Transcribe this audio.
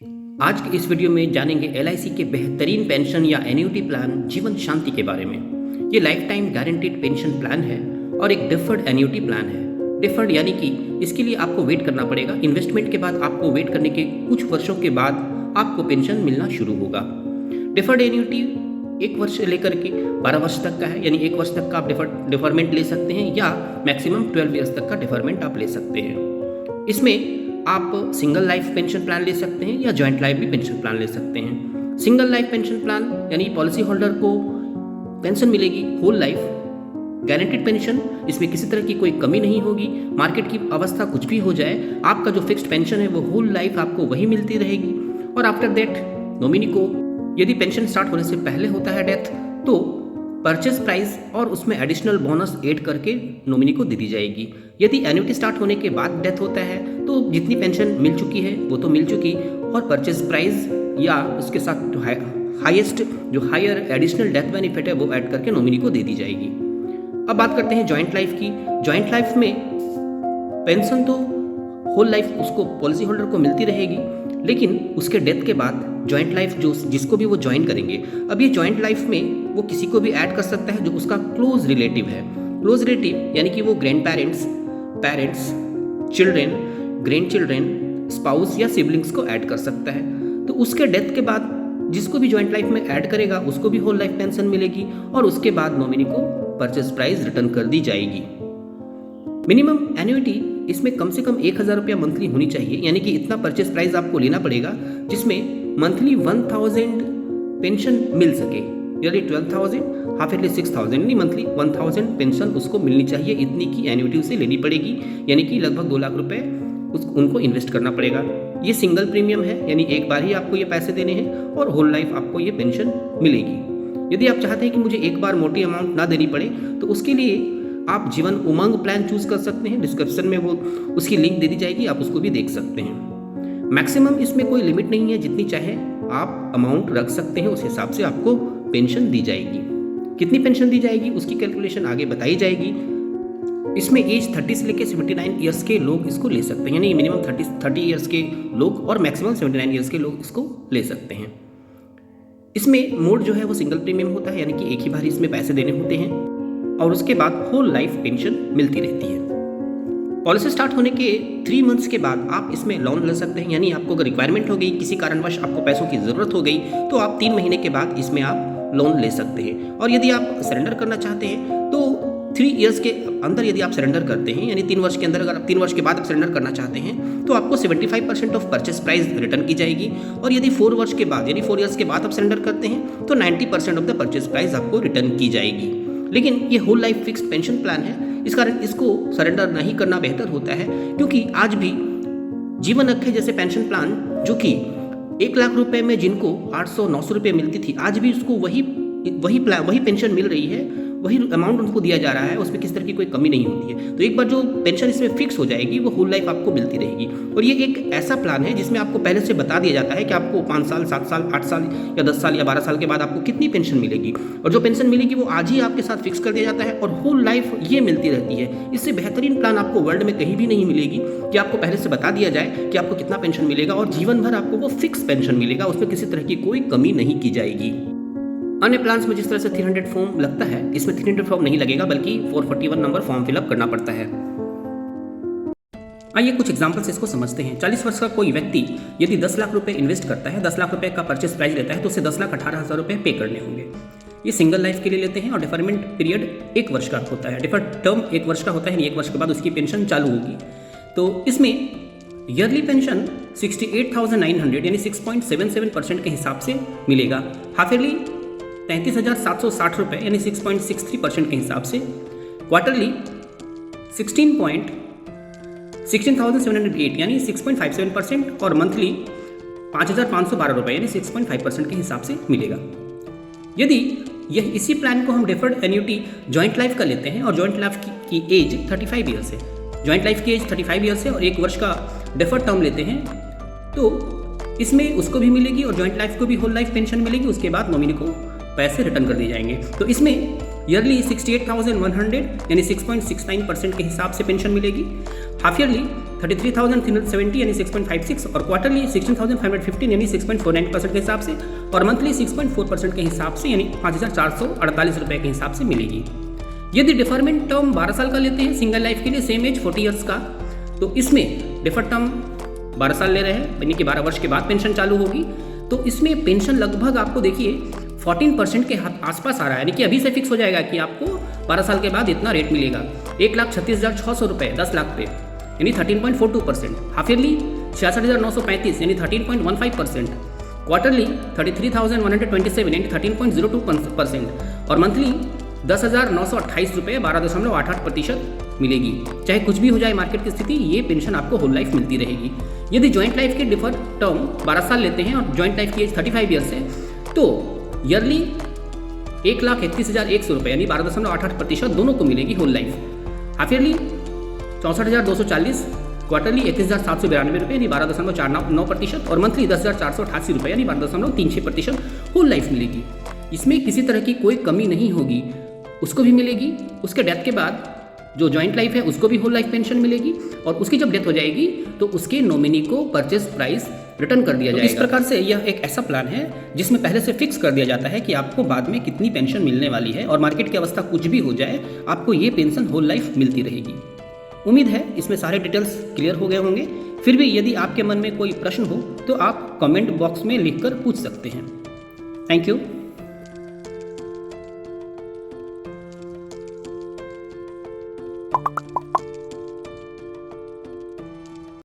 आज के इस वीडियो में जानेंगे एलआईसी के बेहतरीन पेंशन या एन्युटी प्लान जीवन शांति के बारे में। ये life time guaranteed pension plan है और एक डिफर्ड एन्युटी प्लान है। डिफर्ड यानी कि इसके लिए आपको वेट करना पड़ेगा। इन्वेस्टमेंट के बाद आपको वेट करने के कुछ वर्षों के बाद आपको पेंशन मिलना शुरू होगा। डिफर्ड एन्युटी 1 वर्ष से लेकर के 12 वर्ष तक का है, यानी 1 वर्ष तक का आप डिफरमेंट ले सकते हैं या मैक्सिमम 12 ईयर्स तक का डिफरमेंट आप ले सकते हैं। इसमें आप सिंगल लाइफ पेंशन प्लान ले सकते हैं या जॉइंट लाइफ भी पेंशन प्लान ले सकते हैं। सिंगल लाइफ पेंशन प्लान यानी पॉलिसी होल्डर को पेंशन मिलेगी होल लाइफ गारंटीड पेंशन। इसमें किसी तरह की कोई कमी नहीं होगी। मार्केट की अवस्था कुछ भी हो जाए, आपका जो फिक्स्ड पेंशन है वो होल लाइफ आपको वही मिलती रहेगी। और आफ्टर दैट नॉमिनी को यदि पेंशन स्टार्ट होने से पहले होता है डेथ, तो परचेज प्राइस और उसमें एडिशनल बोनस ऐड करके नॉमिनी को दे दी जाएगी। यदि एन्युटी स्टार्ट होने के बाद डेथ होता है तो जितनी पेंशन मिल चुकी है वो तो मिल चुकी, और परचेज प्राइस या उसके साथ जो हायर एडिशनल डेथ बेनिफिट है वो ऐड करके नॉमिनी को दे दी जाएगी। अब बात करते हैं जॉइंट लाइफ की। जॉइंट लाइफ में पेंशन तो होल लाइफ उसको पॉलिसी होल्डर को मिलती रहेगी, लेकिन उसके डेथ के बाद जॉइंट लाइफ जिसको भी वो ज्वाइन करेंगे, अब ये जॉइंट लाइफ में वो किसी को भी ऐड कर सकता है जो उसका क्लोज रिलेटिव है। क्लोज रिलेटिव यानी कि वो grand parents, children, grand children, spouse या सिबलिंग्स को ऐड कर सकता है। तो उसके डेथ के बाद जिसको भी जॉइंट लाइफ में ऐड करेगा उसको भी होल लाइफ पेंशन मिलेगी, और उसके बाद नॉमिनी को परचेज प्राइस रिटर्न कर दी जाएगी। मिनिमम एन्युटी इसमें कम से कम 1000 रुपया मंथली होनी चाहिए, यानी कि इतना परचेज प्राइस आपको लेना पड़ेगा जिसमें मंथली 1000 पेंशन मिल सके। यानी 12,000, हाफ ईयरली 6,000, नहीं मंथली 1000 पेंशन उसको मिलनी चाहिए। इतनी की एन्युटी उसे लेनी पड़ेगी, यानी कि लगभग 2 लाख रुपए उनको इन्वेस्ट करना पड़ेगा। ये सिंगल प्रीमियम है, यानी एक बार ही आपको ये पैसे देने हैं और होल लाइफ आपको ये पेंशन मिलेगी। यदि आप चाहते हैं कि मुझे एक बार मोटी अमाउंट ना देनी पड़े तो उसके लिए आप जीवन उमंग प्लान चूज कर सकते हैं। डिस्क्रिप्शन में वो उसकी लिंक दे दी जाएगी, आप उसको भी देख सकते हैं। मैक्सिमम इसमें कोई लिमिट नहीं है, जितनी चाहे आप अमाउंट रख सकते हैं, उस हिसाब से आपको पेंशन दी जाएगी। कितनी पेंशन दी जाएगी उसकी कैलकुलेशन आगे बताई जाएगी। इसमें एज 30 से लेकर 79 ईयर्स के लोग इसको ले सकते हैं, यानी मिनिमम 30 ईयर्स के लोग और मैक्सिमम 79 ईयर्स के लोग इसको ले सकते हैं। इसमें मोड जो है वो सिंगल प्रीमियम होता है, यानी कि एक ही बार इसमें पैसे देने होते हैं और उसके बाद होल लाइफ पेंशन मिलती रहती है। पॉलिसी स्टार्ट होने के 3 मंथ्स के बाद आप इसमें लोन ले सकते हैं, यानी आपको अगर रिक्वायरमेंट हो गई, किसी कारणवश आपको पैसों की ज़रूरत हो गई, तो आप 3 महीने के बाद इसमें आप लोन ले सकते हैं। और यदि आप सरेंडर करना चाहते हैं तो 3 ईयर्स के अंदर यदि आप सरेंडर करते हैं, यानी 3 वर्ष के अंदर, अगर आप 3 वर्ष के बाद आप सरेंडर करना चाहते हैं तो आपको 75% ऑफ परचेस प्राइस रिटर्न की जाएगी। और यदि 4 वर्ष के बाद, यानी 4 ईयर्स के बाद आप सरेंडर करते हैं तो 90% ऑफ द परचेस प्राइस आपको रिटर्न की जाएगी। लेकिन ये whole life fixed pension plan है, इस कारण इसको सरेंडर नहीं करना बेहतर होता है, क्योंकि आज भी जीवन अक्षय जैसे पेंशन प्लान जो कि 1 लाख रुपए में जिनको 800-900 रुपये मिलती थी, आज भी उसको वही पेंशन मिल रही है, वही अमाउंट उनको दिया जा रहा है, उसमें किस तरह की कोई कमी नहीं होती है। तो एक बार जो पेंशन इसमें फिक्स हो जाएगी वो होल लाइफ आपको मिलती रहेगी। और ये एक ऐसा प्लान है जिसमें आपको पहले से बता दिया जाता है कि आपको 5 साल, 7 साल, 8 साल या 10 साल या 12 साल के बाद आपको कितनी पेंशन मिलेगी, और जो पेंशन मिलेगी वो आज ही आपके साथ फिक्स कर दिया जाता है और होल लाइफ ये मिलती रहती है। इससे बेहतरीन प्लान आपको वर्ल्ड में कहीं भी नहीं मिलेगी कि आपको पहले से बता दिया जाए कि आपको कितना पेंशन मिलेगा और जीवन भर आपको वो फिक्स पेंशन मिलेगा, उसमें किसी तरह की कोई कमी नहीं की जाएगी। अन्य प्लान्स में जिस तरह से 300 फॉर्म लगता है, इसमें 300 फॉर्म नहीं लगेगा, बल्कि 441 नंबर फॉर्म फिलअप करना पड़ता है। आइए कुछ एग्जांपल से इसको समझते हैं। 40 वर्ष का कोई व्यक्ति यदि 10 लाख रुपए इन्वेस्ट करता है, 10 लाख रुपए का परचेस प्राइस लेता है, तो उसे 10,18,000 रुपए पे करने होंगे। ये सिंगल लाइफ के लिए लेते हैं और डिफरमेंट पीरियड 1 वर्ष का होता है। डिफर्ड टर्म 1 वर्ष का होता है, 1 वर्ष के बाद उसकी पेंशन चालू होगी। तो इसमें ईयरली पेंशन 68,900 यानी 6.77% के हिसाब से मिलेगा। हाफ ईयरली 33,760 रुपये यानी 6.63% के हिसाब से। क्वार्टरली 16,708 यानी 6.57%, और मंथली 5,512 रुपये यानी 6.5% के हिसाब से मिलेगा। यदि यह इसी प्लान को हम डिफर्ड एन्युटी जॉइंट लाइफ का लेते हैं और जॉइंट लाइफ की एज 35 ईयर्स है, जॉइंट लाइफ की एज 35 ईयर्स है और 1 वर्ष का डिफर्ड टर्म लेते हैं, तो इसमें उसको भी मिलेगी और जॉइंट लाइफ को भी होल लाइफ पेंशन मिलेगी। उसके बाद नॉमिनी को पैसे रिटर्न कर दिए जाएंगे। तो इसमें ईयरली 68,100 यानी 6.69% के हिसाब से पेंशन मिलेगी। हाफ ईयरली 33,370 यानी 6.56 और क्वार्टरली 16,515 यानी 6.49% के हिसाब से और मंथली 6.4% के हिसाब से यानी 5,448 रुपये के हिसाब से मिलेगी। यदि डिफरमेंट टर्म 12 साल का लेते हैं सिंगल लाइफ के लिए सेम एज 40 ईयर्स का, तो इसमें डिफर्ड टर्म 12 साल ले रहे हैं यानी कि 12 वर्ष के बाद पेंशन चालू होगी, तो इसमें पेंशन लगभग आपको देखिए 14% के आसपास आ रहा है, यानी कि अभी से फिक्स हो जाएगा कि आपको 12 साल के बाद इतना रेट मिलेगा। 1,36,600 रुपये 10 लाख पे यानी 13.42%, हाफ ईयरली 66,935 यानी 13.15%, क्वार्टरली 33,127 यानी 13.02% और मंथली 10,928 रुपये 12.88% मिलेगी। चाहे कुछ भी हो जाए मार्केट की स्थिति, ये पेंशन आपको होल लाइफ मिलती रहेगी। यदि जॉइंट लाइफ के डिफर्ड टर्म 12 साल लेते हैं और जॉइंट लाइफ की एज 35 ईयर्स है, तो ईयरली 1,31,100 रुपये यानी 12.88% दोनों को मिलेगी whole life. Half yearly 64,240, quarterly 31,792 रुपये यानी 12.49% और मंथली 10,488 रुपये यानी 12.36% होल लाइफ मिलेगी। इसमें किसी तरह की कोई कमी नहीं होगी, उसको भी मिलेगी। उसके डेथ के बाद जो जॉइंट लाइफ है उसको भी होल लाइफ पेंशन मिलेगी और उसकी जब डेथ हो जाएगी तो उसके नॉमिनी को परचेज प्राइस रिटर्न कर दिया जाएगा। इस प्रकार से यह एक ऐसा प्लान है जिसमें पहले से फिक्स कर दिया जाता है कि आपको बाद में कितनी पेंशन मिलने वाली है और मार्केट की अवस्था कुछ भी हो जाए आपको ये पेंशन होल लाइफ मिलती रहेगी। उम्मीद है इसमें सारे डिटेल्स क्लियर हो गए होंगे। फिर भी यदि आपके मन में कोई प्रश्न हो तो आप कमेंट बॉक्स में लिखकर पूछ सकते हैं। Thank you.